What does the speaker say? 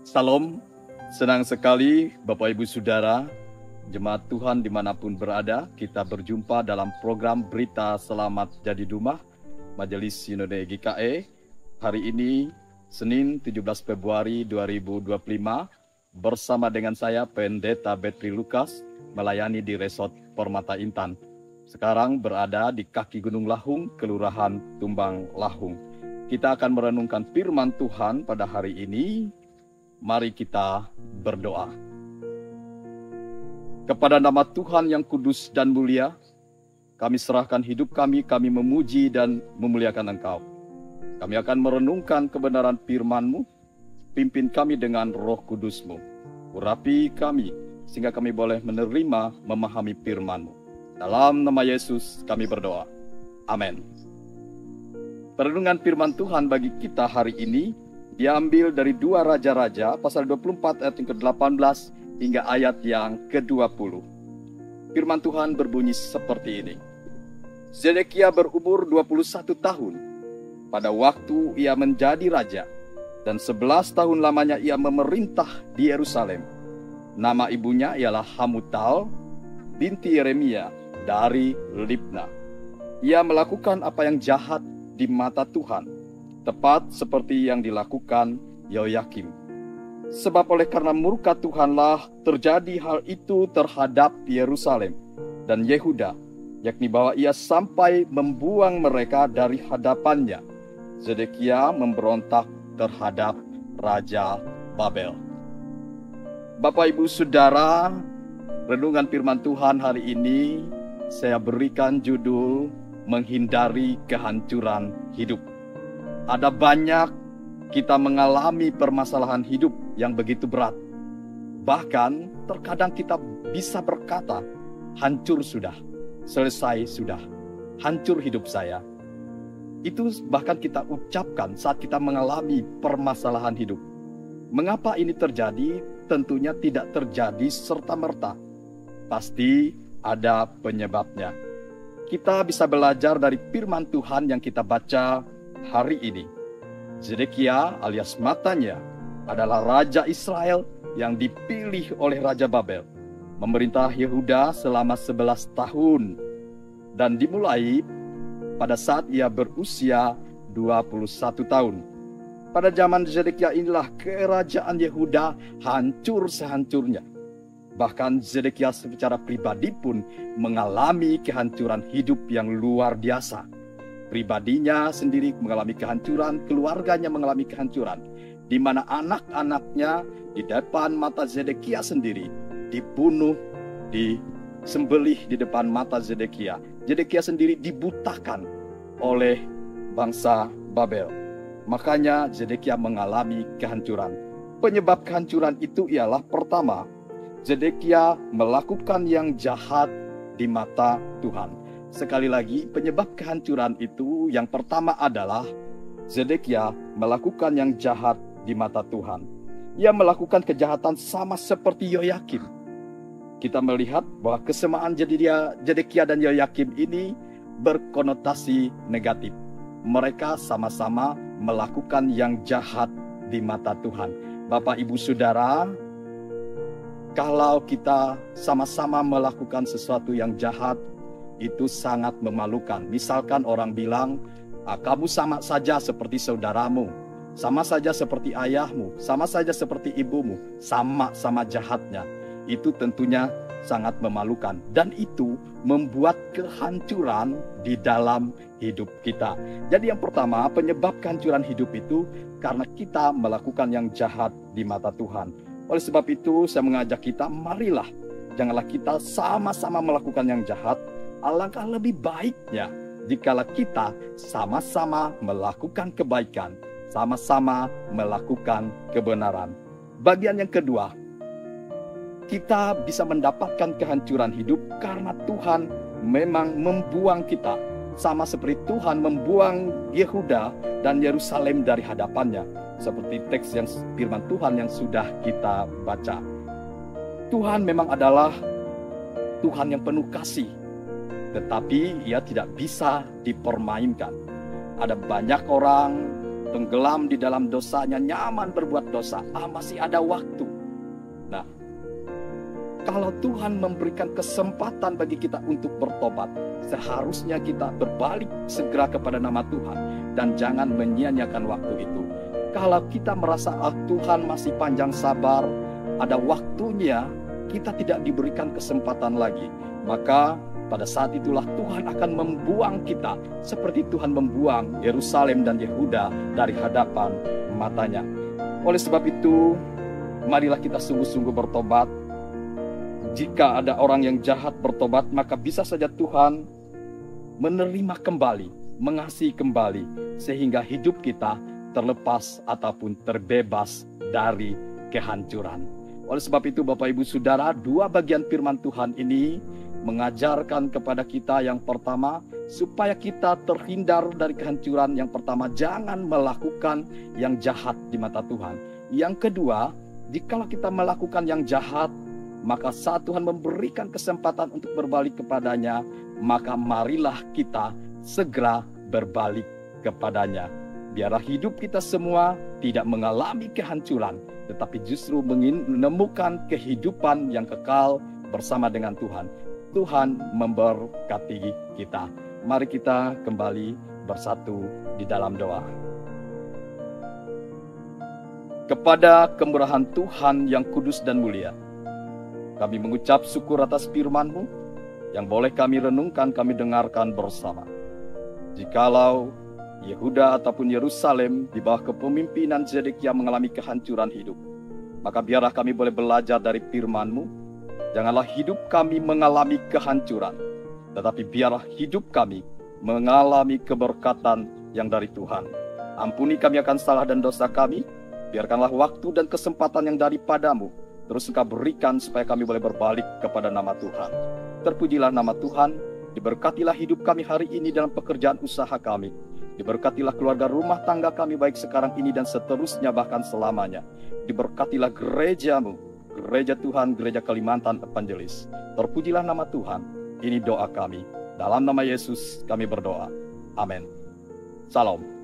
Salam, senang sekali Bapak Ibu Saudara, jemaat Tuhan dimanapun berada, kita berjumpa dalam program Berita Selamat Jadi Dumah, Majelis Sinode GKE. Hari ini, Senin 17 Februari 2025, bersama dengan saya Pendeta Betri Lukas, melayani di Resort Permata Intan. Sekarang berada di kaki Gunung Lahung, Kelurahan Tumbang Lahung. Kita akan merenungkan firman Tuhan pada hari ini. Mari kita berdoa. Kepada nama Tuhan yang kudus dan mulia, kami serahkan hidup kami memuji dan memuliakan Engkau. Kami akan merenungkan kebenaran firman-Mu, pimpin kami dengan roh kudus-Mu. Urapi kami, sehingga kami boleh menerima, memahami firman-Mu. Dalam nama Yesus kami berdoa. Amin. Perenungan firman Tuhan bagi kita hari ini diambil dari 2 Raja-Raja pasal 24 ayat yang ke-18 hingga ayat yang ke-20. Firman Tuhan berbunyi seperti ini. Zedekia berumur 21 tahun pada waktu ia menjadi raja, dan 11 tahun lamanya ia memerintah di Yerusalem. Nama ibunya ialah Hamutal binti Yeremia dari Libna. Ia melakukan apa yang jahat di mata Tuhan, tepat seperti yang dilakukan Yoyakim. Sebab oleh karena murka Tuhanlah terjadi hal itu terhadap Yerusalem dan Yehuda, yakni bahwa ia sampai membuang mereka dari hadapannya. Zedekia memberontak terhadap Raja Babel. Bapak Ibu Saudara, renungan firman Tuhan hari ini saya berikan judul menghindari kehancuran hidup. Ada banyak kita mengalami permasalahan hidup yang begitu berat. Bahkan terkadang kita bisa berkata, hancur sudah, selesai sudah, hancur hidup saya. Itu bahkan kita ucapkan saat kita mengalami permasalahan hidup. Mengapa ini terjadi? Tentunya tidak terjadi serta-merta. Pasti ada penyebabnya. Kita bisa belajar dari firman Tuhan yang kita baca hari ini. Zedekia alias Matanya adalah Raja Israel yang dipilih oleh Raja Babel. Memerintah Yehuda selama 11 tahun. Dan dimulai pada saat ia berusia 21 tahun. Pada zaman Zedekia inilah kerajaan Yehuda hancur sehancurnya. Bahkan Zedekia secara pribadi pun mengalami kehancuran hidup yang luar biasa. Pribadinya sendiri mengalami kehancuran, keluarganya mengalami kehancuran, di mana anak-anaknya di depan mata Zedekia sendiri dibunuh, disembelih di depan mata Zedekia. Zedekia sendiri dibutakan oleh bangsa Babel. Makanya Zedekia mengalami kehancuran. Penyebab kehancuran itu ialah pertama, Zedekia melakukan yang jahat di mata Tuhan. Sekali lagi, penyebab kehancuran itu yang pertama adalah Zedekia melakukan yang jahat di mata Tuhan. Ia melakukan kejahatan sama seperti Yoyakim. Kita melihat bahwa kesamaan Zedekia dan Yoyakim ini berkonotasi negatif. Mereka sama-sama melakukan yang jahat di mata Tuhan. Bapak Ibu Saudara, kalau kita sama-sama melakukan sesuatu yang jahat, itu sangat memalukan. Misalkan orang bilang, kamu sama saja seperti saudaramu, sama saja seperti ayahmu, sama saja seperti ibumu, sama-sama jahatnya. Itu tentunya sangat memalukan. Dan itu membuat kehancuran di dalam hidup kita. Jadi yang pertama, penyebab kehancuran hidup itu karena kita melakukan yang jahat di mata Tuhan. Oleh sebab itu saya mengajak kita, marilah janganlah kita sama-sama melakukan yang jahat. Alangkah lebih baiknya jikalau kita sama-sama melakukan kebaikan, sama-sama melakukan kebenaran. Bagian yang kedua, kita bisa mendapatkan kehancuran hidup karena Tuhan memang membuang kita. Sama seperti Tuhan membuang Yehuda dan Yerusalem dari hadapannya. Seperti teks yang firman Tuhan yang sudah kita baca. Tuhan memang adalah Tuhan yang penuh kasih, tetapi ia tidak bisa dipermainkan. Ada banyak orang tenggelam di dalam dosanya, nyaman berbuat dosa. Masih ada waktu. Nah, kalau Tuhan memberikan kesempatan bagi kita untuk bertobat, seharusnya kita berbalik segera kepada nama Tuhan dan jangan menyia-nyiakan waktu itu. Kalau kita merasa Tuhan masih panjang sabar, ada waktunya, kita tidak diberikan kesempatan lagi, maka pada saat itulah Tuhan akan membuang kita seperti Tuhan membuang Yerusalem dan Yehuda dari hadapan matanya. Oleh sebab itu, marilah kita sungguh-sungguh bertobat. Jika ada orang yang jahat bertobat, maka bisa saja Tuhan menerima kembali, mengasihi kembali, sehingga hidup kita terlepas ataupun terbebas dari kehancuran. Oleh sebab itu, Bapak Ibu Saudara, dua bagian firman Tuhan ini mengajarkan kepada kita yang pertama, supaya kita terhindar dari kehancuran. Yang pertama, jangan melakukan yang jahat di mata Tuhan. Yang kedua, jikalau kita melakukan yang jahat, maka saat Tuhan memberikan kesempatan untuk berbalik kepadanya, maka marilah kita segera berbalik kepadanya. Biarlah hidup kita semua tidak mengalami kehancuran, tetapi justru menemukan kehidupan yang kekal bersama dengan Tuhan. Tuhan memberkati kita. Mari kita kembali bersatu di dalam doa. Kepada kemurahan Tuhan yang kudus dan mulia, kami mengucap syukur atas firman-Mu yang boleh kami renungkan, kami dengarkan bersama. Jikalau Yehuda ataupun Yerusalem di bawah kepemimpinan Zedekia mengalami kehancuran hidup, maka biarlah kami boleh belajar dari firman-Mu. Janganlah hidup kami mengalami kehancuran, tetapi biarlah hidup kami mengalami keberkatan yang dari Tuhan. Ampuni kami akan salah dan dosa kami. Biarkanlah waktu dan kesempatan yang daripadamu terus Engkau berikan supaya kami boleh berbalik kepada nama Tuhan. Terpujilah nama Tuhan. Diberkatilah hidup kami hari ini dalam pekerjaan usaha kami. Diberkatilah keluarga rumah tangga kami baik sekarang ini dan seterusnya bahkan selamanya. Diberkatilah gereja-Mu, Gereja Tuhan, Gereja Kalimantan Evangelis. Terpujilah nama Tuhan. Ini doa kami. Dalam nama Yesus kami berdoa. Amin. Salam.